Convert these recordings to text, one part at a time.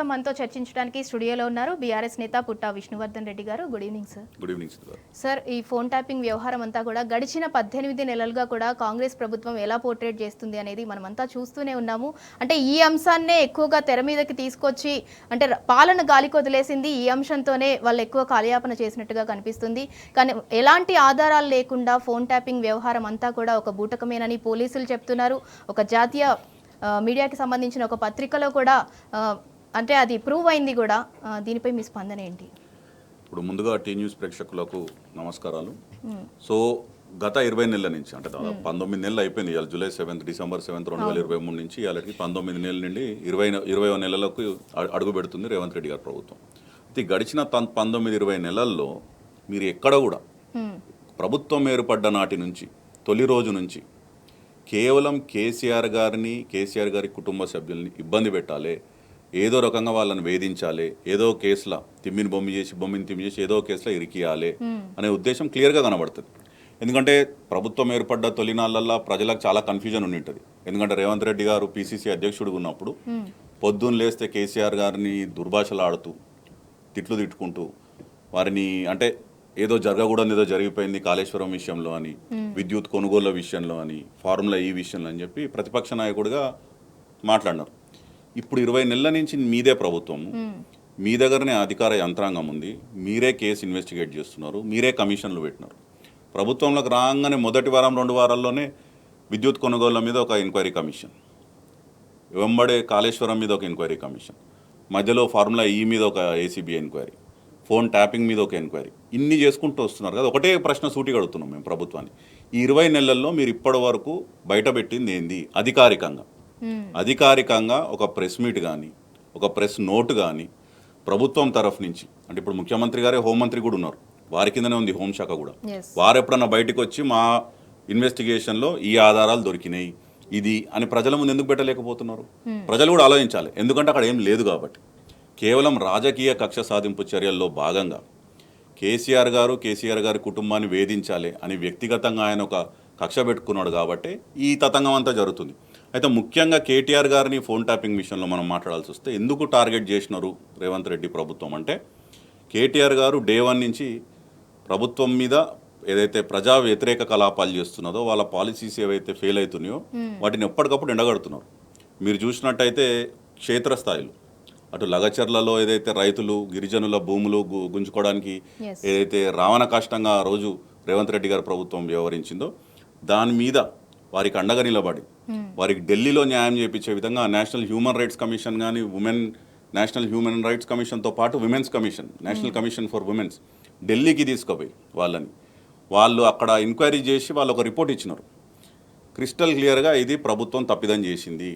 మనతో చర్చించడానికి స్టూడియోలో ఉన్నారు బీఆర్ఎస్ నేత పుట్టా విష్ణువర్ధన్ రెడ్డి గారు. Good evening sir. Good evening sir. ఈ ఫోన్ ట్యాపింగ్ వ్యవహారం అంతా కూడా గడిచిన 18 నెలలుగా కూడా కాంగ్రెస్ ప్రభుత్వం ఎలా పోర్ట్రేట్ చేస్తుంది అనేది మనమంతా చూస్తూనే ఉన్నాము. అంటే ఈ అంశాన్నే ఎక్కువగా తెర మీదకి తీసుకొచ్చి అంటే పాలన గాలికి వదిలేసింది. ఈ అంశంతోనే వాళ్ళు ఎక్కువ కాలయాపన చేసినట్టుగా కనిపిస్తుంది. కానీ ఎలాంటి ఆధారాలు లేకుండా ఫోన్ ట్యాపింగ్ వ్యవహారం అంతా కూడా ఒక బూటకమేనని పోలీసులు చెప్తున్నారు. ఒక జాతీయ మీడియాకి సంబంధించిన ఒక పత్రికలో కూడా అంటే అది ప్రూవ్ అయింది కూడా. దీనిపై మీ స్పందన ఏంటి? ఇప్పుడు ముందుగా టీ న్యూస్ ప్రేక్షకులకు నమస్కారాలు. సో గత 20 నెలల నుంచి అంటే దాదాపు 19 నెలలు అయిపోయింది. ఇవాళ జూలై 7 డిసెంబర్ 7 2023 నుంచి ఇవాళకి 19 నెలల నుండి 20 నెలలకు అడుగు పెడుతుంది రేవంత్ రెడ్డి గారి ప్రభుత్వం. అయితే గడిచిన 19-20 నెలల్లో మీరు ఎక్కడ కూడా ప్రభుత్వం ఏర్పడ్డ నాటి నుంచి తొలి రోజు నుంచి కేవలం కేసీఆర్ గారి కుటుంబ సభ్యుల్ని ఇబ్బంది పెట్టాలి, ఏదో రకంగా వాళ్ళని వేధించాలి, ఏదో కేసులో బొమ్మిని తిమ్మి చేసి ఏదో కేసులో ఇరికియాలి అనే ఉద్దేశం క్లియర్గా కనబడుతుంది. ఎందుకంటే ప్రభుత్వం ఏర్పడ్డ తొలినాళ్ళల్లో ప్రజలకు చాలా కన్ఫ్యూజన్ ఉండి ఉంటుంది. ఎందుకంటే రేవంత్ రెడ్డి గారు పిసిసి అధ్యక్షుడిగా ఉన్నప్పుడు పొద్దున్న లేస్తే కేసీఆర్ గారిని దుర్భాషలాడుతూ తిట్లు తిట్టుకుంటూ వారిని అంటే ఏదో జరగకూడదు ఏదో జరిగిపోయింది కాళేశ్వరం విషయంలో అని, విద్యుత్ కొనుగోళ్ల విషయంలో అని, ఫార్ములా ఈ విషయంలో అని చెప్పి ప్రతిపక్ష నాయకుడిగా మాట్లాడినారు. ఇప్పుడు 20 నెలల నుంచి మీదే ప్రభుత్వము, మీ దగ్గరనే అధికార యంత్రాంగం ఉంది, మీరే కేసు ఇన్వెస్టిగేట్ చేస్తున్నారు, మీరే కమిషన్లు పెట్టినారు. ప్రభుత్వంలోకి రాగానే మొదటి వారం 2 వారాల్లోనే విద్యుత్ కొనుగోళ్ల మీద ఒక ఎంక్వైరీ కమిషన్, వెంబడే కాళేశ్వరం మీద ఒక ఎంక్వైరీ కమిషన్, మధ్యలో ఫార్ములా ఈ మీద ఒక ఏసీబీ ఎంక్వైరీ, ఫోన్ ట్యాపింగ్ మీద ఒక ఎంక్వైరీ, ఇన్ని చేసుకుంటూ వస్తున్నారు కదా. ఒకటే ప్రశ్న సూటిగా అడుగుతున్నాం మేము ప్రభుత్వాన్ని. ఈ 20 నెలల్లో మీరు ఇప్పటి వరకు బయటపెట్టింది ఏంది? అధికారికంగా ఒక ప్రెస్ మీట్ కానీ ఒక ప్రెస్ నోట్ కానీ ప్రభుత్వం తరఫు నుంచి, అంటే ఇప్పుడు ముఖ్యమంత్రి గారే హోంమంత్రి కూడా ఉన్నారు, వారి కిందనే ఉంది హోంశాఖ కూడా, వారు ఎప్పుడన్నా బయటకు వచ్చి మా ఇన్వెస్టిగేషన్లో ఈ ఆధారాలు దొరికినాయి ఇది అని ప్రజల ముందు ఎందుకు పెట్టలేకపోతున్నారు? ప్రజలు కూడా ఆలోచించాలి. ఎందుకంటే అక్కడ ఏం లేదు కాబట్టి. కేవలం రాజకీయ కక్ష సాధింపు చర్యల్లో భాగంగా కేసీఆర్ గారి కుటుంబాన్ని వేధించాలి అని వ్యక్తిగతంగా ఆయన ఒక కక్ష పెట్టుకున్నాడు కాబట్టి ఈ తతంగం అంతా జరుగుతుంది. అయితే ముఖ్యంగా కేటీఆర్ గారిని ఫోన్ ట్యాపింగ్ విషయంలో మనం మాట్లాడాల్సి వస్తే ఎందుకు టార్గెట్ చేసినారు రేవంత్ రెడ్డి ప్రభుత్వం అంటే, కేటీఆర్ గారు డే 1 నుంచి ప్రభుత్వం మీద ఏదైతే ప్రజా వ్యతిరేక కలాపాలు చేస్తున్నదో వాళ్ళ పాలసీస్ ఏవైతే ఫెయిల్ అవుతున్నాయో వాటిని ఎప్పటికప్పుడు ఎండగడుతున్నారు. మీరు చూసినట్టయితే క్షేత్రస్థాయిలో అటు లగచర్లలో ఏదైతే రైతులు గిరిజనుల భూములు గుంజుకోవడానికి ఏదైతే రావణ కష్టంగా ఆ రోజు రేవంత్ రెడ్డి గారి ప్రభుత్వం వ్యవహరించిందో దాని మీద వారికి అండగా నిలబడి వారికి ఢిల్లీలో న్యాయం చేయించే విధంగా నేషనల్ హ్యూమన్ రైట్స్ కమిషన్ కానీ నేషనల్ హ్యూమన్ రైట్స్ కమిషన్తో పాటు women's commission, national commission for women's ఢిల్లీకి తీసుకుపోయి వాళ్ళు అక్కడ ఎంక్వైరీ చేసి వాళ్ళు ఒక రిపోర్ట్ ఇచ్చినారు. క్రిస్టల్ క్లియర్గా ఇది ప్రభుత్వం తప్పిదం చేసింది,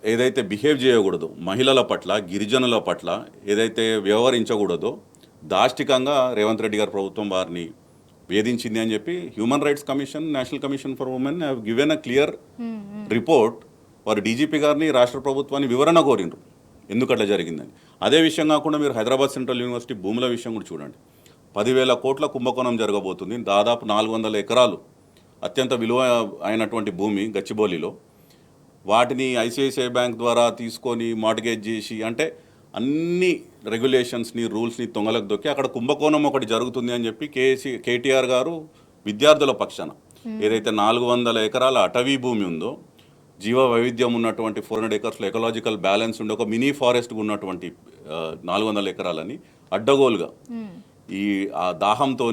ఏదైతే బిహేవ్ చేయకూడదో మహిళల పట్ల గిరిజనుల పట్ల ఏదైతే వ్యవహరించకూడదో దాష్టికంగా రేవంత్ రెడ్డి గారి ప్రభుత్వం వారిని వేధించింది అని చెప్పి human rights commission, national commission for women have given a clear report. వారు డీజీపీ గారిని రాష్ట్ర ప్రభుత్వాన్ని వివరణ కోరిండ్రు ఎందుకు అట్లా జరిగిందని. అదే విషయం కాకుండా మీరు హైదరాబాద్ సెంట్రల్ యూనివర్సిటీ భూముల విషయం కూడా చూడండి. 10,000 కోట్ల కుంభకోణం జరగబోతుంది. దాదాపు 400 ఎకరాలు అత్యంత విలువ అయినటువంటి భూమి గచ్చిబౌలిలో, వాటిని ఐసిఐసిఐ బ్యాంక్ ద్వారా తీసుకొని మార్టిగేజ్ చేసి అంటే అన్ని రెగ్యులేషన్స్ని రూల్స్ని తొంగలకు దొక్కి అక్కడ కుంభకోణం ఒకటి జరుగుతుంది అని చెప్పి కేటీఆర్ గారు విద్యార్థుల పక్షాన ఏదైతే 400 ఎకరాల అటవీ భూమి ఉందో, జీవ వైవిధ్యం ఉన్నటువంటి 400 acres ఎకలాజికల్ బ్యాలెన్స్ ఉండే ఒక మినీ ఫారెస్ట్గా ఉన్నటువంటి 400 ఎకరాలని అడ్డగోలుగా ఈ ఆ దాహంతో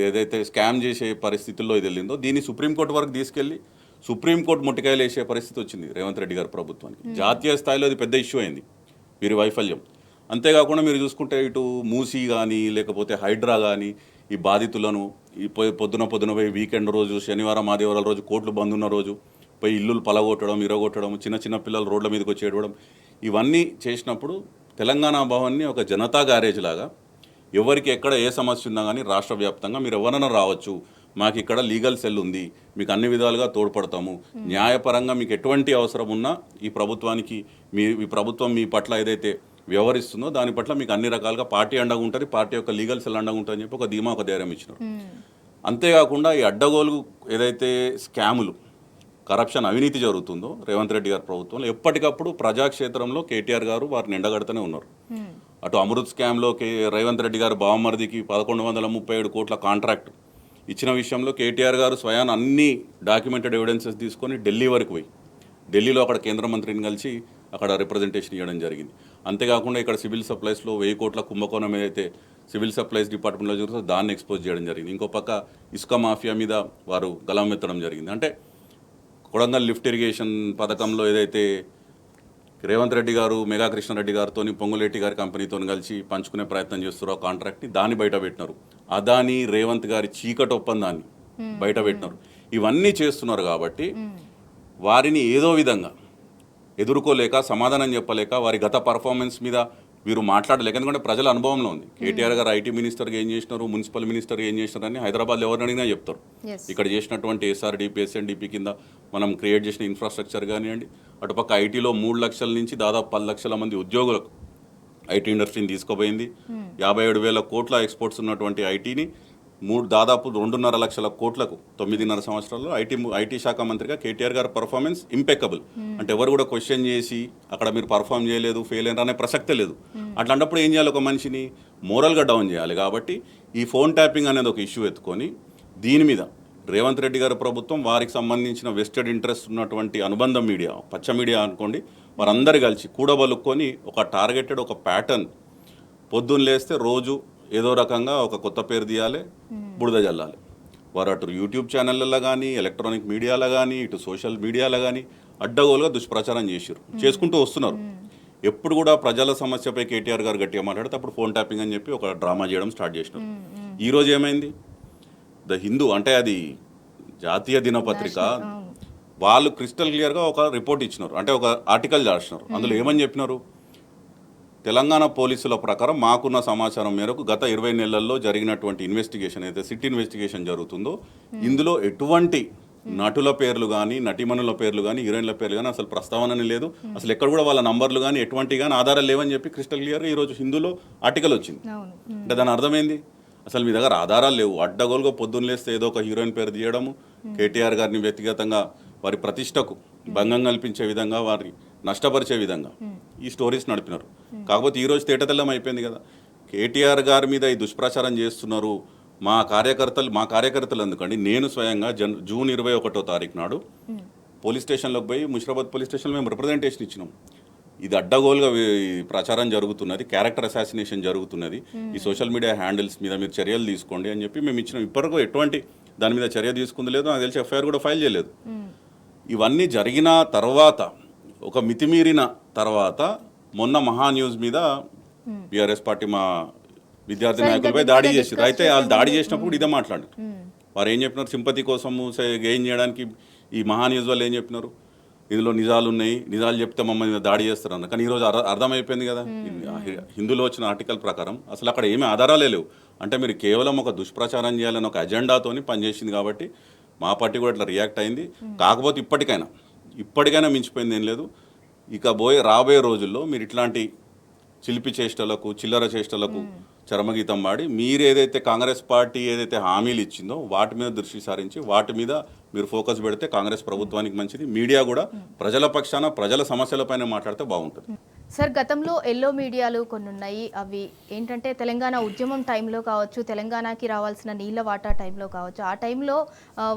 ఏదైతే స్కామ్ చేసే పరిస్థితుల్లో ఇది వెళ్ళిందో దీన్ని సుప్రీంకోర్టు వరకు తీసుకెళ్ళి సుప్రీంకోర్టు ముట్టికాయలు వేసే పరిస్థితి వచ్చింది రేవంత్ రెడ్డి గారి ప్రభుత్వానికి. జాతీయ స్థాయిలో అది పెద్ద ఇష్యూ అయింది వీరి వైఫల్యం. అంతేకాకుండా మీరు చూసుకుంటే ఇటు మూసీ కానీ లేకపోతే హైడ్రా కానీ ఈ బాధితులను ఈ పొద్దున పోయి వీకెండ్ రోజు శనివారం ఆదివారాల రోజు కోర్టులు బంద్ ఉన్న రోజు పోయి ఇల్లులు పలగొట్టడం, ఇరగొట్టడం, చిన్న పిల్లలు రోడ్ల మీదకి వచ్చి ఏడవడం, ఇవన్నీ చేసినప్పుడు తెలంగాణ భవన్ని ఒక జనతా గ్యారేజ్ లాగా ఎవరికి ఎక్కడ ఏ సమస్య ఉన్నా కానీ రాష్ట్ర వ్యాప్తంగా మీరు ఎవరైనా రావచ్చు, మాకు ఇక్కడ లీగల్ సెల్ ఉంది, మీకు అన్ని విధాలుగా తోడ్పడతాము, న్యాయపరంగా మీకు ఎటువంటి అవసరం ఉన్నా ఈ ప్రభుత్వం మీ పట్ల ఏదైతే వ్యవహరిస్తుందో దాని పట్ల మీకు అన్ని రకాలుగా పార్టీ అండగా ఉంటుంది, పార్టీ యొక్క లీగల్ సెల్ అండగా ఉంటుందని చెప్పి ఒక ధీమా ఒక ధైర్యం ఇచ్చినారు. అంతేకాకుండా ఈ అడ్డగోలు ఏదైతే స్కాములు కరప్షన్ అవినీతి జరుగుతుందో రేవంత్ రెడ్డి గారి ప్రభుత్వంలో ఎప్పటికప్పుడు ప్రజాక్షేత్రంలో కేటీఆర్ గారు వారిని ఎండగడుతూనే ఉన్నారు. అటు అమృత్ స్కామ్లో రేవంత్ రెడ్డి గారు బావమరిదికి 1137 కోట్ల కాంట్రాక్ట్ ఇచ్చిన విషయంలో కేటీఆర్ గారు స్వయాన అన్ని డాక్యుమెంటెడ్ ఎవిడెన్సెస్ తీసుకొని ఢిల్లీ వరకు పోయి ఢిల్లీలో అక్కడ కేంద్ర మంత్రిని కలిసి అక్కడ రిప్రజెంటేషన్ ఇవ్వడం జరిగింది. అంతేకాకుండా ఇక్కడ సివిల్ సప్లైస్లో 1000 కోట్ల కుంభకోణం ఏదైతే సివిల్ సప్లైస్ డిపార్ట్మెంట్లో జరుగుతుందో దాన్ని ఎక్స్పోజ్ చేయడం జరిగింది. ఇంకో పక్క ఇసుక మాఫియా మీద వారు గలం ఎత్తడం జరిగింది. అంటే కొడంగల్ లిఫ్ట్ ఇరిగేషన్ పథకంలో ఏదైతే రేవంత్ రెడ్డి గారు మెగా కృష్ణారెడ్డి గారితో పొంగులేటి గారి కంపెనీతో కలిసి పంచుకునే ప్రయత్నం చేస్తారో ఆ కాంట్రాక్ట్ని దాన్ని బయట పెట్టినారు. అదాని రేవంత్ గారి చీకటి ఒప్పందాన్ని బయట పెట్టినారు. ఇవన్నీ చేస్తున్నారు కాబట్టి వారిని ఏదో విధంగా ఎదుర్కోలేక సమాధానం చెప్పలేక వారి గత పర్ఫార్మెన్స్ మీద వీరు మాట్లాడలేక, ఎందుకంటే ప్రజల అనుభవంలో ఉంది. కేటీఆర్ గారు ఐటీ మినిస్టర్గా ఏం చేసినారు, మున్సిపల్ మినిస్టర్గా ఏం చేసినారని హైదరాబాద్లో ఎవరిని అడిగినా చెప్తారు. ఇక్కడ చేసినటువంటి ఎస్ఆర్డిపి ఎస్ఎన్డిపి కింద మనం క్రియేట్ చేసిన ఇన్ఫ్రాస్ట్రక్చర్ కానివ్వండి, అటుపక్క ఐటీలో 3 లక్షల నుంచి దాదాపు 10 లక్షల మంది ఉద్యోగులకు ఐటీ ఇండస్ట్రీని తీసుకుపోయింది. 57,000 కోట్ల ఎక్స్పోర్ట్స్ ఉన్నటువంటి ఐటీని దాదాపు 2.5 లక్షల కోట్లకు 9.5 సంవత్సరాల్లో ఐటీ శాఖ మంత్రిగా కేటీఆర్ గారి పర్ఫార్మెన్స్ ఇంపెక్కబుల్. అంటే ఎవరు కూడా క్వశ్చన్ చేసి అక్కడ మీరు పర్ఫామ్ చేయలేదు, ఫెయిల్ అయినారు అనే ప్రసక్తే లేదు. అట్లాంటప్పుడు ఏం చేయాలి, ఒక మనిషిని మోరల్గా డౌన్ చేయాలి. కాబట్టి ఈ ఫోన్ ట్యాపింగ్ అనేది ఒక ఇష్యూ ఎత్తుకొని దీని మీద రేవంత్ రెడ్డి గారి ప్రభుత్వం వారికి సంబంధించిన వెస్టెడ్ ఇంట్రెస్ట్ ఉన్నటువంటి అనుబంధ మీడియా, పచ్చ మీడియా అనుకోండి, వారందరూ కలిసి కూడబలుక్కొని ఒక టార్గెటెడ్ ఒక ప్యాటర్న్ పొద్దున్న లేస్తే రోజు ఏదో రకంగా ఒక కొత్త పేరు తీయాలి, బురద జల్లాలి. వారు అటు యూట్యూబ్ ఛానళ్ళలో కానీ, ఎలక్ట్రానిక్ మీడియాలో కానీ, ఇటు సోషల్ మీడియాలో కానీ అడ్డగోలుగా దుష్ప్రచారం చేసుకుంటూ వస్తున్నారు. ఎప్పుడు కూడా ప్రజల సమస్యపై కేటీఆర్ గారు గట్టిగా మాట్లాడితే అప్పుడు ఫోన్ ట్యాపింగ్ అని చెప్పి ఒక డ్రామా చేయడం స్టార్ట్ చేసినారు. ఈరోజు ఏమైంది, ద హిందూ అంటే అది జాతీయ దినపత్రిక, వాళ్ళు క్రిస్టల్ క్లియర్గా ఒక రిపోర్ట్ ఇచ్చినారు, అంటే ఒక ఆర్టికల్ రాసినారు. అందులో ఏమని చెప్పినారు, తెలంగాణ పోలీసుల ప్రకారం మాకున్న సమాచారం మేరకు గత 20 నెలల్లో జరిగినటువంటి ఇన్వెస్టిగేషన్ అయితే సిట్ ఇన్వెస్టిగేషన్ జరుగుతుందో ఇందులో ఎటువంటి నటుల పేర్లు కానీ, నటిమణుల పేర్లు కానీ, హీరోయిన్ల పేర్లు కానీ అసలు ప్రస్తావనని లేదు. అసలు ఎక్కడ కూడా వాళ్ళ నంబర్లు కానీ ఎటువంటి కానీ ఆధారాలు లేవని చెప్పి క్రిస్టల్ క్లియర్గా ఈరోజు హిందూలో ఆర్టికల్ వచ్చింది. అంటే దాని అర్థమైంది, అసలు మీ దగ్గర ఆధారాలు లేవు. అడ్డగోలుగా పొద్దున్న లేస్తే ఏదో ఒక హీరోయిన్ పేరు తీయడము, కేటీఆర్ గారిని వ్యక్తిగతంగా వారి ప్రతిష్టకు భంగం కల్పించే విధంగా, వారిని నష్టపరిచే విధంగా ఈ స్టోరీస్ నడిపినారు. కాకపోతే ఈరోజు తేటతెల్లం అయిపోయింది కదా, కేటీఆర్ గారి మీద ఈ దుష్ప్రచారం చేస్తున్నారు. మా కార్యకర్తలు ఎందుకండి, నేను స్వయంగా జూన్ 21వ తారీఖు నాడు పోలీస్ స్టేషన్లోకి పోయి ముషిరాబాద్ పోలీస్ స్టేషన్లో మేము రిప్రజెంటేషన్ ఇచ్చినాం. ఇది అడ్డగోలుగా ప్రచారం జరుగుతున్నది, క్యారెక్టర్ అసాసినేషన్ జరుగుతున్నది, ఈ సోషల్ మీడియా హ్యాండిల్స్ మీద మీరు చర్యలు తీసుకోండి అని చెప్పి మేము ఇచ్చినాం. ఇప్పటివరకు ఎటువంటి దాని మీద చర్య తీసుకుంది లేదు, నాకు తెలిసి ఎఫ్ఐఆర్ కూడా ఫైల్ చేయలేదు. ఇవన్నీ జరిగిన తర్వాత, ఒక మితిమీరిన తర్వాత మొన్న మహా న్యూస్ మీద బీఆర్ఎస్ పార్టీ మా విద్యార్థి నాయకులపై దాడి చేశారు. అయితే వాళ్ళు దాడి చేసినప్పుడు ఇదే మాట్లాడారు. వారు ఏం చెప్పినారు, సింపతి కోసము గెయిన్ చేయడానికి ఈ మహా న్యూస్ వాళ్ళు ఏం చెప్పినారు, ఇందులో నిజాలు ఉన్నాయి, నిజాలు చెప్తే మమ్మల్ని దాడి చేస్తారన్న. కానీ ఈరోజు అర్థమైపోయింది కదా, హిందూలో వచ్చిన ఆర్టికల్ ప్రకారం అసలు అక్కడ ఏమీ ఆధారాలే లేవు. అంటే మీరు కేవలం ఒక దుష్ప్రచారం చేయాలని ఒక అజెండాతోని పనిచేసింది. కాబట్టి మా పార్టీ కూడా ఇట్లా రియాక్ట్ అయింది. కాకపోతే ఇప్పటికైనా మించిపోయింది ఏం లేదు. ఇక రాబోయే రోజుల్లో మీరు ఇట్లాంటి చిలిపి చేష్టలకు, చిల్లర చేష్టలకు చరమగీతం పాడి మీరు ఏదైతే కాంగ్రెస్ పార్టీ ఏదైతే హామీలు ఇచ్చిందో వాటి మీద దృష్టి సారించి వాటి మీద మీరు ఫోకస్ పెడితే కాంగ్రెస్ ప్రభుత్వానికి మంచిది. మీడియా కూడా ప్రజల పక్షాన, ప్రజల సమస్యలపైన మాట్లాడితే బాగుంటుంది. సార్, గతంలో ఎల్లో మీడియాలు కొన్ని ఉన్నాయి. అవి ఏంటంటే తెలంగాణ ఉద్యమం టైంలో కావచ్చు, తెలంగాణకి రావాల్సిన నీళ్ళ వాటా టైంలో కావచ్చు, ఆ టైంలో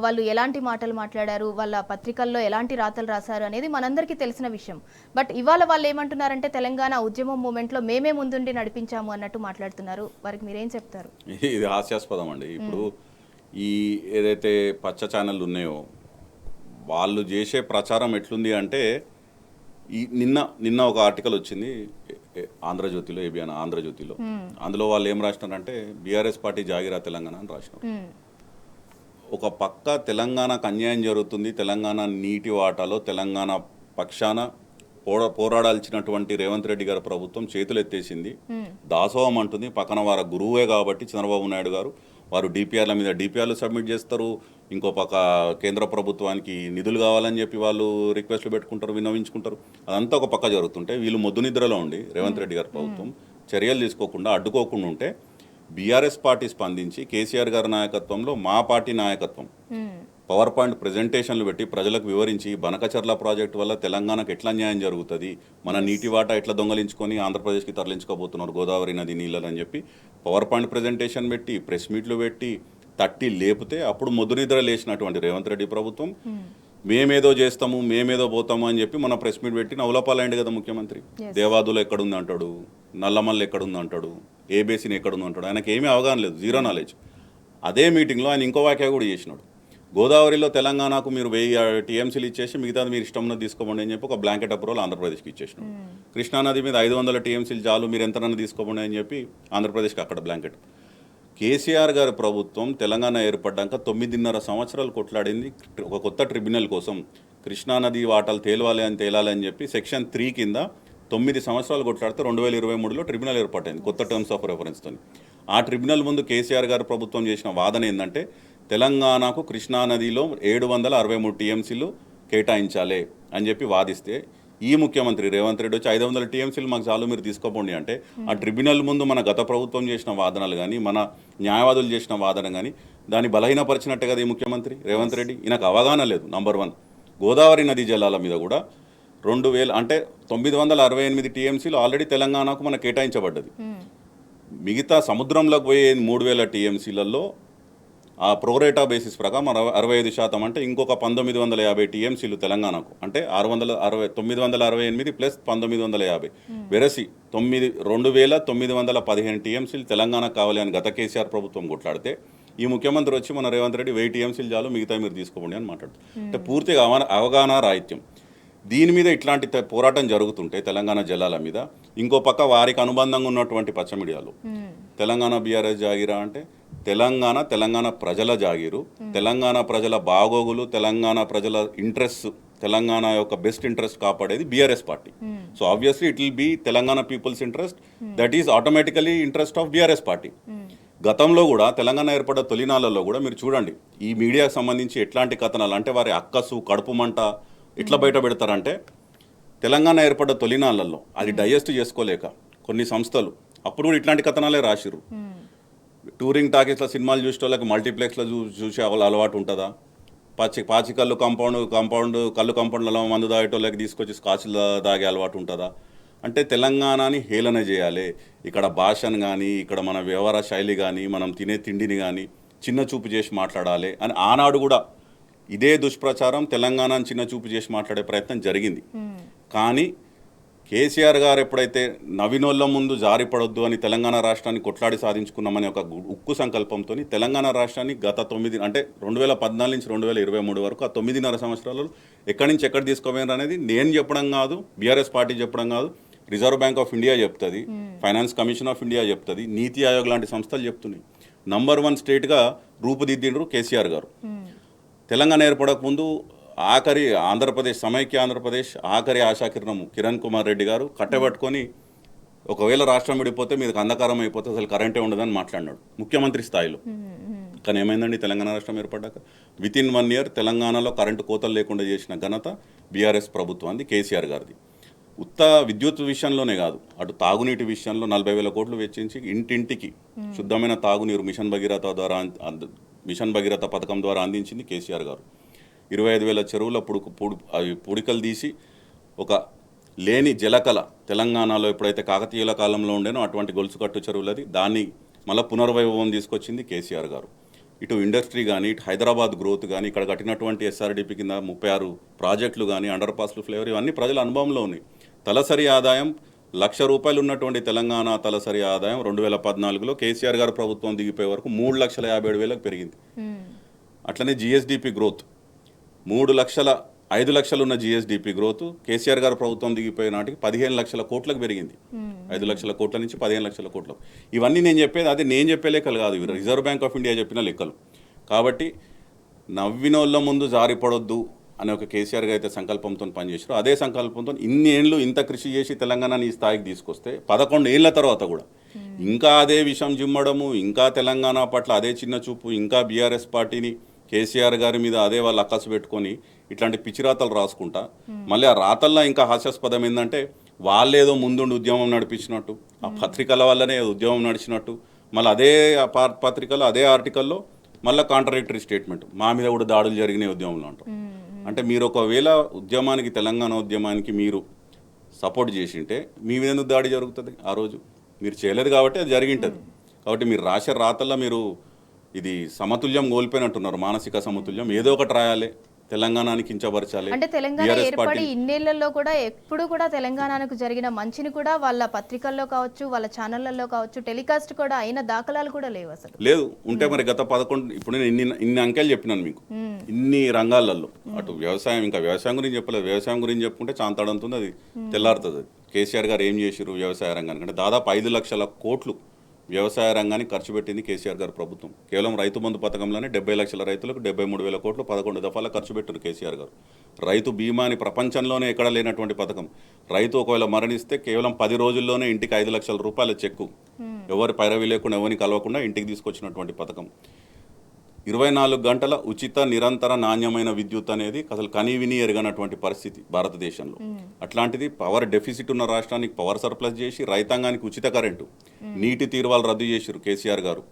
వాళ్ళు ఎలాంటి మాటలు మాట్లాడారు, వాళ్ళ పత్రికల్లో ఎలాంటి రాతలు రాశారు అనేది మనందరికీ తెలిసిన విషయం. బట్ ఇవాళ వాళ్ళు ఏమంటున్నారంటే తెలంగాణ ఉద్యమం మూమెంట్లో మేమే ముందుండి నడిపించాము అన్నట్టు మాట్లాడుతున్నారు. వారికి మీరేం చెప్తారు? ఇది హాస్యాస్పదం అండి. ఇప్పుడు ఈ ఏదైతే పచ్చ ఛానళ్ళు ఉన్నాయో వాళ్ళు చేసే ప్రచారం ఎట్లుంది అంటే, ఈ నిన్న ఒక ఆర్టికల్ వచ్చింది ఆంధ్రజ్యోతిలో, ఏబిఎన్ ఆంధ్రజ్యోతిలో. అందులో వాళ్ళు ఏం రాసినారంటే బీఆర్ఎస్ పార్టీ జాగిరా తెలంగాణ అని రాసినారు. ఒక పక్క తెలంగాణకు అన్యాయం జరుగుతుంది, తెలంగాణ నీటి వాటాలో తెలంగాణ పక్షాన పోరాడాల్సినటువంటి రేవంత్ రెడ్డి గారి ప్రభుత్వం చేతులు ఎత్తేసింది, దాసోహం అంటుంది. పక్కన వారి గురువే కాబట్టి చంద్రబాబు నాయుడు గారు వారు డిపిఆర్ల మీద డిపిఆర్లు సబ్మిట్ చేస్తారు. ఇంకో పక్క కేంద్ర ప్రభుత్వానికి నిధులు కావాలని చెప్పి వాళ్ళు రిక్వెస్ట్లు పెట్టుకుంటారు, విన్నవించుకుంటారు. అదంతా ఒక పక్క జరుగుతుంటే వీళ్ళు మొద్దు నిద్రలో ఉండి రేవంత్ రెడ్డి గారి ప్రభుత్వం చర్యలు తీసుకోకుండా అడ్డుకోకుండా ఉంటే బీఆర్ఎస్ పార్టీ స్పందించి కేసీఆర్ గారి నాయకత్వంలో మా పార్టీ నాయకత్వం పవర్ పాయింట్ ప్రజెంటేషన్లు పెట్టి ప్రజలకు వివరించి బనకచర్ల ప్రాజెక్టు వల్ల తెలంగాణకు ఎట్లా న్యాయం జరుగుతుంది, మన నీటి వాటా ఎట్లా దొంగలించుకొని ఆంధ్రప్రదేశ్కి తరలించుకోబోతున్నారు గోదావరి నది నీళ్ళని చెప్పి పవర్ పాయింట్ ప్రజెంటేషన్ పెట్టి ప్రెస్ మీట్లు పెట్టి తట్టి లేపితే అప్పుడు ముద్దునిద్ర లేచినటువంటి రేవంత్ రెడ్డి ప్రభుత్వం మేమేదో చేస్తాము మేమేదో పోతాము అని చెప్పి మన ప్రెస్ మీట్ పెట్టి నవలపాలైంది కదా ముఖ్యమంత్రి. దేవాదులు ఎక్కడుంది అంటాడు, నల్లమల్లి ఎక్కడుంది అంటాడు, ఏ బేసిన్ ఎక్కడుంది అంటాడు. ఆయనకి ఏమీ అవగాహన లేదు, జీరో నాలెడ్జ్. అదే మీటింగ్లో ఆయన ఇంకో వ్యాఖ్య కూడా చేసినాడు. గోదావరిలో తెలంగాణకు మీరు 1000 టీఎంసీలు ఇచ్చేసి మిగతాది మీరు ఇష్టం ఉన్నది తీసుకోండి అని చెప్పి ఒక బ్లాంకెట్ అప్రూవల్ ఆంధ్రప్రదేశ్కి ఇచ్చేసినాడు. కృష్ణానది మీద 500 టీఎంసీలు చాలు మీరు ఎంతనన్నా తీసుకోండి అని చెప్పి ఆంధ్రప్రదేశ్కి అక్కడ బ్లాంకెట్. కేసీఆర్ గారి ప్రభుత్వం తెలంగాణ ఏర్పడ్డాక 9.5 సంవత్సరాలు కొట్లాడింది ఒక కొత్త ట్రిబ్యునల్ కోసం. కృష్ణానది వాటాలు తేలాలి అని చెప్పి సెక్షన్ 3 కింద 9 సంవత్సరాలు కొట్లాడితే 2023లో ట్రిబ్యునల్ ఏర్పడింది కొత్త టర్మ్స్ ఆఫ్ రెఫరెన్స్తో. ఆ ట్రిబ్యునల్ ముందు కేసీఆర్ గారి ప్రభుత్వం చేసిన వాదన ఏంటంటే తెలంగాణకు కృష్ణానదిలో 763 టీఎంసీలు కేటాయించాలి అని చెప్పి వాదిస్తే ఈ ముఖ్యమంత్రి రేవంత్ రెడ్డి వచ్చి 500 టీఎంసీలు మాకు చాలు మీరు తీసుకోపోండి అంటే ఆ ట్రిబ్యునల్ ముందు మన గత ప్రభుత్వం చేసిన వాదనలు కానీ మన న్యాయవాదులు చేసిన వాదన కానీ దాన్ని బలహీనపరిచినట్టే కదా ఈ ముఖ్యమంత్రి రేవంత్ రెడ్డి. ఈయనకు అవగాహన లేదు. నంబర్ 1, గోదావరి నదీ జలాల మీద కూడా 2000 అంటే 968 టీఎంసీలు ఆల్రెడీ తెలంగాణకు మనకు కేటాయించబడ్డది. మిగతా సముద్రంలోకి పోయే 3000 టీఎంసీలలో ఆ ప్రోరేటా బేసిస్ ప్రకారం 65% అంటే ఇంకొక 1950 టీఎంసీలు తెలంగాణకు, అంటే 968 ప్లస్ 1950 వెరసి 2915 టీఎంసీలు తెలంగాణకు కావాలి అని గత కేసీఆర్ ప్రభుత్వం కొట్లాడితే ఈ ముఖ్యమంత్రి వచ్చి మన రేవంత్ రెడ్డి 1000 టీఎంసీలు చాలు మిగతా మీరు తీసుకోండి అని మాట్లాడుతుంది. అంటే పూర్తిగా అవగాహన రాహిత్యం. దీని మీద ఇట్లాంటి పోరాటం జరుగుతుంటే తెలంగాణ జలాల మీద ఇంకో పక్క వారికి అనుబంధంగా ఉన్నటువంటి పచ్చ మీడియాలో తెలంగాణ బీఆర్ఎస్ జాగిరా అంటే తెలంగాణ ప్రజల జాగీరు, తెలంగాణ ప్రజల బాగోగులు, తెలంగాణ ప్రజల ఇంట్రెస్ట్, తెలంగాణ యొక్క బెస్ట్ ఇంట్రెస్ట్ కాపాడేది BRS party. So obviously it will be Telangana people's interest, that is automatically interest of BRS party. గతంలో కూడా తెలంగాణ ఏర్పడ్డ తొలినాళ్ళలో కూడా మీరు చూడండి ఈ మీడియాకు సంబంధించి ఎట్లాంటి కథనాలు అంటే వారి అక్కసు కడుపు మంట ఎట్లా బయట పెడతారంటే తెలంగాణ ఏర్పడ్డ తొలినాళ్ళల్లో అది డైజెస్ట్ చేసుకోలేక కొన్ని సంస్థలు అప్పుడు కూడా ఇట్లాంటి కథనాలే రాసిర్రు. టూరింగ్ టాకీస్లో సినిమాలు చూసే వాళ్ళకి మల్టీప్లెక్స్లో చూసే అలవాటు ఉంటుందా? పాచికల్లు కళ్ళు కాంపౌండ్లలో మందు తాగేటోళ్ళకి తీసుకొచ్చి స్కాచ్లు తాగే అలవాటు ఉంటుందా? అంటే తెలంగాణని హేళన చేయాలి, ఇక్కడ భాషను కానీ ఇక్కడ మన వ్యవహార శైలి కానీ మనం తినే తిండిని కానీ చిన్న చూపు చేసి మాట్లాడాలి అని ఆనాడు కూడా ఇదే దుష్ప్రచారం తెలంగాణను చిన్న చూపు చేసి మాట్లాడే ప్రయత్నం జరిగింది. కానీ కేసీఆర్ గారు ఎప్పుడైతే నవీనోళ్ళ ముందు జారిపడొద్దు అని తెలంగాణ రాష్ట్రాన్ని కొట్లాడి సాధించుకున్నామని ఒక ఉక్కు సంకల్పంతో తెలంగాణ రాష్ట్రాన్ని గత 9 అంటే 2014 నుంచి 2023 వరకు ఆ 9.5 సంవత్సరాలలో ఎక్కడి నుంచి ఎక్కడ తీసుకోపోయినారు అనేది నేను చెప్పడం కాదు, బీఆర్ఎస్ పార్టీ చెప్పడం కాదు, రిజర్వ్ బ్యాంక్ ఆఫ్ ఇండియా చెప్తుంది, ఫైనాన్స్ కమిషన్ ఆఫ్ ఇండియా చెప్తుంది, నీతి ఆయోగ్ లాంటి సంస్థలు చెప్తున్నాయి. నంబర్ 1 స్టేట్గా రూపుదిద్దిండ్రు కేసీఆర్ గారు. తెలంగాణ ఏర్పడక ముందు ఆఖరి ఆంధ్రప్రదేశ్ సమైక్య ఆంధ్రప్రదేశ్ ఆఖరి ఆశాకిరణము కిరణ్ కుమార్ రెడ్డి గారు కట్టబెట్టుకొని ఒకవేళ రాష్ట్రం విడిపోతే మీకు అంధకారం అయిపోతే అసలు కరెంటే ఉండదని మాట్లాడినాడు ముఖ్యమంత్రి స్థాయిలో. కానీ ఏమైందండి తెలంగాణ రాష్ట్రం ఏర్పడ్డాక వితిన్ 1 ఇయర్ తెలంగాణలో కరెంటు కోతలు లేకుండా చేసిన ఘనత బీఆర్ఎస్ ప్రభుత్వాన్ని కేసీఆర్ గారిది. ఉత్త విద్యుత్ విషయంలోనే కాదు, అటు తాగునీటి విషయంలో 40,000 కోట్లు వెచ్చించి ఇంటింటికి శుద్ధమైన తాగునీరు మిషన్ భగీరథ పథకం ద్వారా అందించింది కేసీఆర్ గారు. 25,000 చెరువుల పుడికలు తీసి ఒక లేని జలకళ తెలంగాణలో ఎప్పుడైతే కాకతీయుల కాలంలో ఉండేనో అటువంటి గొలుసుకట్టు చెరువులది దాన్ని మళ్ళీ పునర్వైభవం తీసుకొచ్చింది కేసీఆర్ గారు. ఇటు ఇండస్ట్రీ కానీ ఇటు హైదరాబాద్ గ్రోత్ కానీ ఇక్కడ కట్టినటువంటి ఎస్ఆర్డిపి కింద 36 ప్రాజెక్టులు కానీ అండర్ పాస్లు ఫ్లేవర్ ఇవన్నీ ప్రజల అనుభవంలో ఉన్నాయి. తలసరి ఆదాయం ₹1,00,000 ఉన్నటువంటి తెలంగాణ తలసరి ఆదాయం 2014లో కేసీఆర్ గారు ప్రభుత్వం దిగిపోయే వరకు 3,57,000 పెరిగింది. అట్లనే జిఎస్డిపి గ్రోత్ 5 లక్షలు ఉన్న జిఎస్డిపి గ్రోత్ కేసీఆర్ గారు ప్రభుత్వం దిగిపోయే నాటికి 15 లక్షల కోట్లకు పెరిగింది. 5 లక్షల కోట్ల నుంచి 15 లక్షల కోట్లకు. ఇవన్నీ నేను చెప్పేది అదే నేను చెప్పే లెక్కలు కాదు, రిజర్వ్ బ్యాంక్ ఆఫ్ ఇండియా చెప్పిన లెక్కలు. కాబట్టి నవ్వినోళ్ళ ముందు జారిపడొద్దు అనే ఒక కేసీఆర్ గారు అయితే సంకల్పంతో పనిచేశారు. అదే సంకల్పంతో ఇన్ని ఏళ్ళు ఇంత కృషి చేసి తెలంగాణని ఈ స్థాయికి తీసుకొస్తే 11 ఏళ్ల తర్వాత కూడా ఇంకా అదే విషయం జిమ్మడము, ఇంకా తెలంగాణ పట్ల అదే చిన్న చూపు, ఇంకా బీఆర్ఎస్ పార్టీని కేసీఆర్ గారి మీద అదే వాళ్ళు అక్కసు పెట్టుకొని ఇట్లాంటి పిచ్చిరాతలు రాసుకుంటా మళ్ళీ ఆ రాతల్లో ఇంకా హాస్యాస్పదం ఏంటంటే వాళ్ళేదో ముందుండి ఉద్యమం నడిపించినట్టు, ఆ పత్రికల వల్లనే ఉద్యమం నడిచినట్టు, మళ్ళీ అదే పత్రికలో అదే ఆర్టికల్లో మళ్ళీ కాంట్రడిక్టరీ స్టేట్మెంట్, మా మీద కూడా దాడులు జరిగినాయి ఉద్యమంలో అంటాం. అంటే మీరు ఒకవేళ ఉద్యమానికి, తెలంగాణ ఉద్యమానికి మీరు సపోర్ట్ చేసింటే మీ మీద ఎందుకు దాడి జరుగుతుంది? ఆ రోజు మీరు చేయలేదు కాబట్టి అది జరిగింటుంది. కాబట్టి మీరు రాసే రాతల్లో మీరు ఇది సమతుల్యం కోల్పోయినట్టున్నారు, మానసిక సమతుల్యం. ఏదో ఒకటి రాయాలి, తెలంగాణని కించపరచాలి. అంటే తెలంగాణ ఏర్పడి ఇన్నేళ్లలో కూడా ఎప్పుడు కూడా తెలంగాణకు జరిగిన మంచిని కూడా వాళ్ళ పత్రికల్లో కావచ్చు, వాళ్ళ ఛానళ్లలో కావచ్చు టెలికాస్ట్ కూడా అయిన దాఖలాలు కూడా లేవు అసలు. లేదు. ఉంటే మరి గత 11 ఇప్పుడు నేను ఇన్ని అంకెలు చెప్పినాను మీకు, ఇన్ని రంగాలలో. అటు వ్యవసాయం, ఇంకా వ్యవసాయం గురించి చెప్పలేదు. వ్యవసాయం గురించి చెప్పుకుంటే చాంతాడంతుంది, అది తెల్లారుతుంది. కేసీఆర్ గారు ఏం చేసిరు వ్యవసాయ రంగానికి అంటే దాదాపు 5 లక్షల కోట్లు వ్యవసాయ రంగానికి ఖర్చు పెట్టింది కేసీఆర్ గారు ప్రభుత్వం. కేవలం రైతు బంధు పథకంలోనే 70 లక్షల రైతులకు 73,000 కోట్లు 11 దఫాల ఖర్చు పెట్టారు కేసీఆర్ గారు. రైతు బీమాని ప్రపంచంలోనే ఎక్కడ లేనటువంటి పథకం. రైతు ఒకవేళ మరణిస్తే కేవలం 10 రోజుల్లోనే ఇంటికి 5 లక్షల రూపాయల చెక్కు, ఎవరి పైరవి లేకుండా, ఎవరిని కలవకుండా ఇంటికి తీసుకొచ్చినటువంటి పథకం. 24 గంటల ఉచిత నిరంతర నాణ్యమైన విద్యుత్ అనేది అసలు కనీవిని ఎరగనటువంటి పరిస్థితి భారతదేశంలో. అట్లాంటిది పవర్ డెఫిసిట్ ఉన్న రాష్ట్రానికి పవర్ సర్ప్లస్ చేసి రైతాంగానికి ఉచిత కరెంటు, నీటి తీరువాలు రద్దు చేసిరు కేసీఆర్ గారు.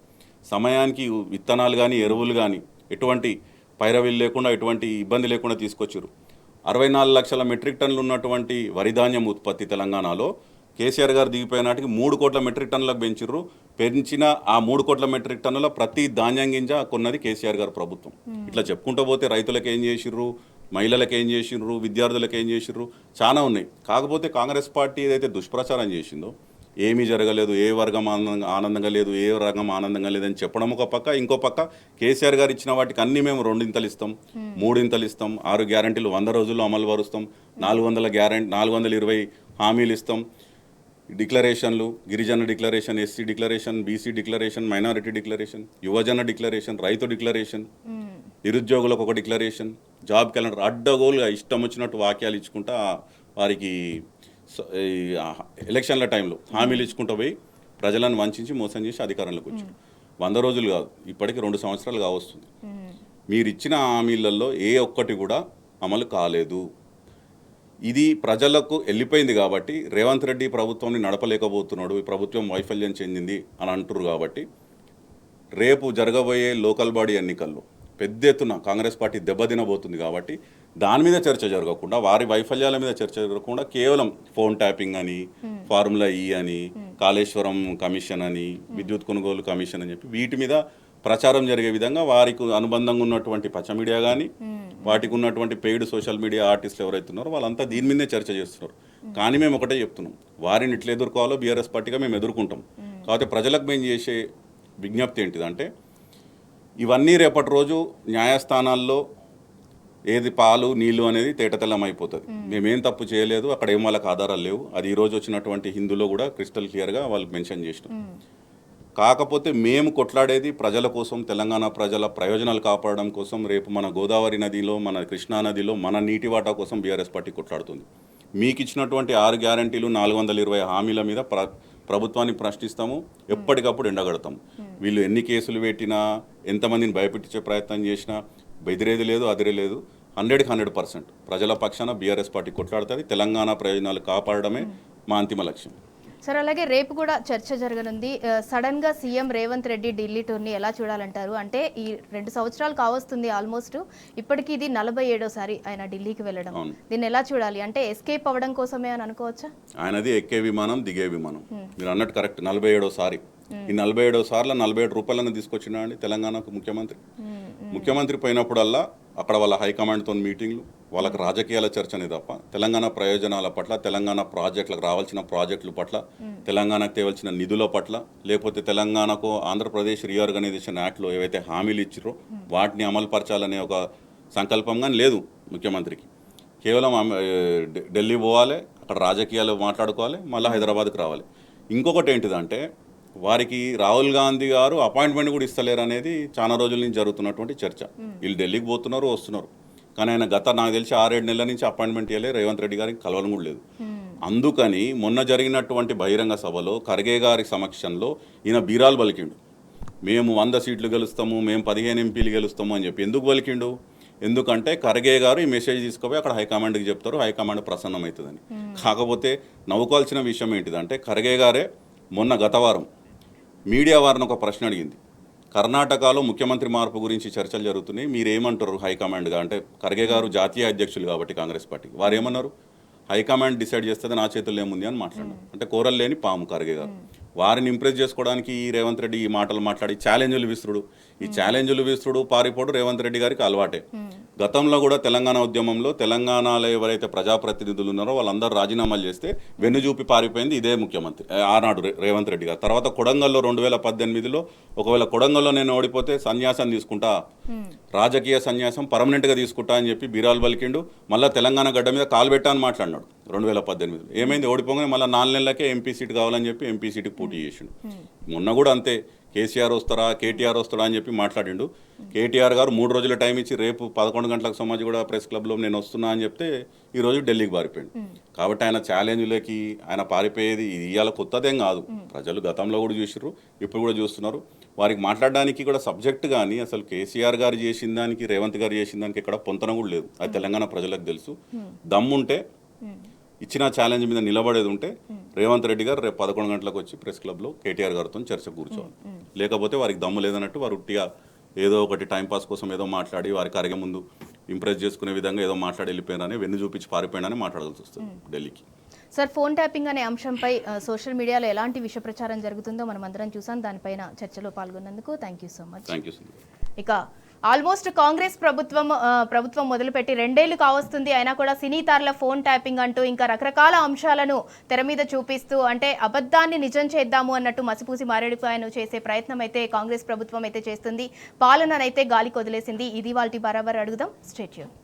సమయానికి విత్తనాలు కానీ ఎరువులు కానీ ఎటువంటి పైరవీలు లేకుండా, ఎటువంటి ఇబ్బంది లేకుండా తీసుకొచ్చారు. 64 లక్షల మెట్రిక్ టన్నులు ఉన్నటువంటి వరి ధాన్యం ఉత్పత్తి తెలంగాణలో కేసీఆర్ గారు దిగిపోయిన నాటికి 3 కోట్ల మెట్రిక్ టన్నులకు పెంచిర్రు. పెంచిన ఆ 3 కోట్ల మెట్రిక్ టన్నుల ప్రతి ధాన్యం గింజ కొన్నది కేసీఆర్ గారు ప్రభుత్వం. ఇట్లా చెప్పుకుంటూ పోతే రైతులకు ఏం చేసిర్రు, మహిళలకు ఏం చేసిర్రు, విద్యార్థులకు ఏం చేసిర్రు, చాలా ఉన్నాయి. కాకపోతే కాంగ్రెస్ పార్టీ ఏదైతే దుష్ప్రచారం చేసిందో, ఏమీ జరగలేదు, ఏ వర్గం ఆనందంగా లేదు, ఏ రంగం ఆనందంగా లేదని చెప్పడం ఒక పక్క, ఇంకో పక్క కేసీఆర్ గారు ఇచ్చిన వాటికి అన్ని మేము 2 ఇస్తాం, 3 ఇస్తాం, 6 గ్యారంటీలు 100 రోజుల్లో అమలు పరుస్తాం, 420 హామీలు ఇస్తాం, డిక్లరేషన్లు, గిరిజన declaration, SC declaration, BC declaration, minority declaration, యువజన డిక్లరేషన్, రైతు డిక్లరేషన్, నిరుద్యోగులకు ఒక డిక్లరేషన్, జాబ్ క్యాలెండర్, అడ్డగోలుగా ఇష్టం వచ్చినట్టు వాక్యాలు ఇచ్చుకుంటా వారికి ఎలక్షన్ల టైంలో హామీలు ఇచ్చుకుంటూ పోయి ప్రజలను వంచి మోసం చేసి అధికారంలోకి వచ్చారు. 100 రోజులు కాదు, ఇప్పటికి 2 సంవత్సరాలు కావస్తుంది. మీరు ఇచ్చిన హామీలలో ఏ ఒక్కటి కూడా అమలు కాలేదు. ఇది ప్రజలకు వెళ్ళిపోయింది కాబట్టి రేవంత్ రెడ్డి ప్రభుత్వాన్ని నడపలేకపోతున్నాడు, ఈ ప్రభుత్వం వైఫల్యం చెందింది అని అంటారు. కాబట్టి రేపు జరగబోయే లోకల్ బాడీ ఎన్నికల్లో పెద్ద ఎత్తున కాంగ్రెస్ పార్టీ దెబ్బతినబోతుంది. కాబట్టి దాని మీద చర్చ జరగకుండా, వారి వైఫల్యాల మీద చర్చ జరగకుండా కేవలం ఫోన్ ట్యాపింగ్ అని, ఫార్ములా ఈ అని, కాళేశ్వరం కమిషన్ అని, విద్యుత్ కొనుగోలు కమిషన్ అని చెప్పి వీటి మీద ప్రచారం జరిగే విధంగా వారికి అనుబంధంగా ఉన్నటువంటి పచ్చ మీడియా కానీ, వాటికి ఉన్నటువంటి పెయిడ్ సోషల్ మీడియా ఆర్టిస్టులు ఎవరైతే ఉన్నారో వాళ్ళంతా దీని మీదే చర్చ చేస్తున్నారు. కానీ మేము ఒకటే చెప్తున్నాం, వారిని ఎట్లా ఎదుర్కోవాలో బీఆర్ఎస్ పార్టీగా మేము ఎదుర్కొంటాం. కాబట్టి ప్రజలకు మేము చేసే విజ్ఞప్తి ఏంటిదంటే, ఇవన్నీ రేపటి రోజు న్యాయస్థానాల్లో ఏది పాలు నీళ్లు అనేది తేటతెల్లం అయిపోతుంది. మేమేం తప్పు చేయలేదు, అక్కడ ఏం వాళ్ళకి ఆధారాలు లేవు. అది ఈరోజు వచ్చినటువంటి హిందూలో కూడా క్రిస్టల్ క్లియర్గా వాళ్ళు మెన్షన్ చేసినాం. కాకపోతే మేము కొట్లాడేది ప్రజల కోసం, తెలంగాణ ప్రజల ప్రయోజనాలు కాపాడడం కోసం. రేపు మన గోదావరి నదిలో, మన కృష్ణా నదిలో మన నీటి వాటా కోసం బీఆర్ఎస్ పార్టీ కొట్లాడుతుంది. మీకు ఇచ్చినటువంటి 6 గ్యారంటీలు, 420 హామీల మీద ప్రభుత్వాన్ని ప్రశ్నిస్తాము, ఎప్పటికప్పుడు ఎండగడతాము. వీళ్ళు ఎన్ని కేసులు పెట్టినా, ఎంతమందిని భయపెట్టించే ప్రయత్నం చేసినా బెదిరేది లేదు, అదిరే లేదు. 100కి 100% ప్రజల పక్షాన బీఆర్ఎస్ పార్టీ కొట్లాడుతుంది. తెలంగాణ ప్రయోజనాలు కాపాడడమే మా అంతిమ లక్ష్యం. సార్, అలాగే రేపు కూడా చర్చ జరగనుంది. సడన్ గా సీఎం రేవంత్ రెడ్డి ఢిల్లీ టూర్ని ఎలా చూడాలంటారు? అంటే ఈ 2 సంవత్సరాలు కావస్తుంది ఆల్మోస్ట్, ఇప్పటికీ ఇది 47వ సారి ఆయన ఢిల్లీకి వెళ్ళడం. దీన్ని ఎలా చూడాలి? అంటే ఎస్కేప్ అవ్వడం కోసమే అని అనుకోవచ్చా? ఆయనది ఎక్కే విమానం, దిగే విమానం. మీరు అన్నట్టు కరెక్ట్. 47వ సారి. ఈ 47 సార్లు 47 రూపాయలను తీసుకొచ్చినా అండి తెలంగాణకు ముఖ్యమంత్రి పోయినప్పుడల్లా అక్కడ వాళ్ళ హైకమాండ్తో మీటింగ్లు, వాళ్ళకి రాజకీయాల చర్చనే తప్ప తెలంగాణ ప్రయోజనాల పట్ల, తెలంగాణ ప్రాజెక్టులకు రావాల్సిన ప్రాజెక్టుల పట్ల, తెలంగాణకు తేవాల్సిన నిధుల పట్ల, లేకపోతే తెలంగాణకు ఆంధ్రప్రదేశ్ రీఆర్గనైజేషన్ యాక్ట్లో ఏవైతే హామీలు ఇచ్చిరో వాటిని అమలుపరచాలనే ఒక సంకల్పంగా లేదు ముఖ్యమంత్రికి. కేవలం ఢిల్లీ పోవాలి, అక్కడ రాజకీయాలు మాట్లాడుకోవాలి, మళ్ళీ హైదరాబాద్కి రావాలి. ఇంకొకటి ఏంటిదంటే, వారికి రాహుల్ గాంధీ గారు అపాయింట్మెంట్ కూడా ఇస్తలేరు అనేది చాలా రోజుల నుంచి జరుగుతున్నటువంటి చర్చ. వీళ్ళు ఢిల్లీకి పోతున్నారు, వస్తున్నారు, కానీ ఆయన నాకు తెలిసి 6-7 నెలల నుంచి అపాయింట్మెంట్ ఇవ్వలేదు. రేవంత్ రెడ్డి గారికి కలవడం కూడా లేదు. అందుకని మొన్న జరిగినటువంటి బహిరంగ సభలో ఖర్గే గారి సమక్షంలో ఈయన బీరాలు పలికిండు. మేము 100 సీట్లు గెలుస్తాము, మేము 15 ఎంపీలు గెలుస్తాము అని చెప్పి. ఎందుకు పలికిండు? ఎందుకంటే ఖర్గే గారు ఈ మెసేజ్ తీసుకుపోయి అక్కడ హైకమాండ్కి చెప్తారు, హైకమాండ్ ప్రసన్నం అవుతుందని. కాకపోతే నవ్వుకోవాల్సిన విషయం ఏంటిదంటే, ఖర్గే గారే మొన్న గత వారం మీడియా వారిని ఒక ప్రశ్న అడిగింది. కర్ణాటకలో ముఖ్యమంత్రి మార్పు గురించి చర్చలు జరుగుతున్నాయి, మీరేమంటారు హైకమాండ్గా? అంటే ఖర్గే గారు జాతీయ అధ్యక్షులు కాబట్టి కాంగ్రెస్ పార్టీకి, వారు ఏమన్నారు? హైకమాండ్ డిసైడ్ చేస్తే నా చేతుల్లో ఏముంది అని మాట్లాడారు. అంటే కూరలు లేని పాము ఖర్గే గారు. వారిని ఇంప్రెస్ చేసుకోవడానికి ఈ రేవంత్ రెడ్డి ఈ మాటలు మాట్లాడి ఛాలెంజ్లు విసురుడు, ఈ ఛాలెంజ్లు విసురుడు పారిపోడు రేవంత్ రెడ్డి గారికి అలవాటే. గతంలో కూడా తెలంగాణ ఉద్యమంలో తెలంగాణలో ఎవరైతే ప్రజాప్రతినిధులు ఉన్నారో వాళ్ళందరూ రాజీనామాలు చేస్తే వెన్నుచూపి పారిపోయింది ఇదే ముఖ్యమంత్రి ఆనాడు రేవంత్ రెడ్డి గారు. తర్వాత కొడంగల్లో 2018లో ఒకవేళ కొడంగల్లో నేను ఓడిపోతే సన్యాసం తీసుకుంటా, రాజకీయ సన్యాసం పర్మనెంట్గా తీసుకుంటా అని చెప్పి బీరాలు పలికిండు. మళ్ళీ తెలంగాణ గడ్డ మీద కాలు పెట్టా అని మాట్లాడినాడు 2018లో. ఏమైంది? ఓడిపోగానే మళ్ళీ 4 నెలలకే ఎంపీ సీట్ కావాలని చెప్పి ఎంపీ సీట్కి పోటీ చేసిండు. మొన్న కూడా అంతే, కేసీఆర్ వస్తారా కేటీఆర్ వస్తాడా అని చెప్పి మాట్లాడిండు. కేటీఆర్ గారు 3 రోజుల టైం ఇచ్చి రేపు 11 గంటలకు సమాజ్గూడ ప్రెస్ క్లబ్లో నేను వస్తున్నా అని చెప్తే ఈరోజు ఢిల్లీకి పారిపోయాడు. కాబట్టి ఆయన ఛాలెంజ్లకి ఆయన పారిపోయేది ఇది ఇవాళ కొత్తదేం కాదు. ప్రజలు గతంలో కూడా చూసిర్రు, ఇప్పుడు కూడా చూస్తున్నారు. వారికి మాట్లాడడానికి కూడా సబ్జెక్ట్ కానీ అసలు కేసీఆర్ గారు చేసిన దానికి రేవంత్ గారు చేసిన దానికి ఎక్కడ పొంతన కూడా లేదు. అది తెలంగాణ ప్రజలకు తెలుసు. దమ్ముంటే ఇచ్చిన ఛాలెంజ్ మీద నిలబడేది ఉంటే రేవంత్ రెడ్డి గారు రేపు 11 గంటలకు వచ్చి ప్రెస్ క్లబ్లో కేటీఆర్ గారితో చర్చకు కూర్చోవాలి. లేకపోతే వారికి దమ్ము లేదన్నట్టు వారు ఉట్టిగా ఏదో ఒకటి టైంపాస్ కోసం ఏదో మాట్లాడి వారికి అరిగే ముందు ఇంప్రెస్ చేసుకునే విధంగా ఏదో మాట్లాడి వెళ్ళిపోయినారని వెన్ను చూపించి పారిపోయినారని మాట్లాడాల్సి వస్తుంది ఢిల్లీకి. సార్, ఫోన్ ట్యాపింగ్ అనే అంశంపై సోషల్ మీడియాలో ఎలాంటి విష ప్రచారం జరుగుతుందో మనం అందరం చూసాం. దానిపైన చర్చలో పాల్గొన్నందుకు thank you so much. Thank you. ఇక ఆల్మోస్ట్ కాంగ్రెస్ ప్రభుత్వం మొదలుపెట్టి 2 ఏళ్లు కావస్తుంది. అయినా కూడా సినీ తారల ఫోన్ ట్యాపింగ్ అంటూ ఇంకా రకరకాల అంశాలను తెర మీద చూపిస్తూ అంటే అబద్ధాన్ని నిజం చేద్దాము అన్నట్టు మసిపూసి మారేడుకాయను చేసే ప్రయత్నం అయితే కాంగ్రెస్ ప్రభుత్వం అయితే చేస్తుంది. పాలననైతే గాలికి వదిలేసింది. ఇది వాళ్ళ బరాబర్ అడుగుదాం. Stay tune.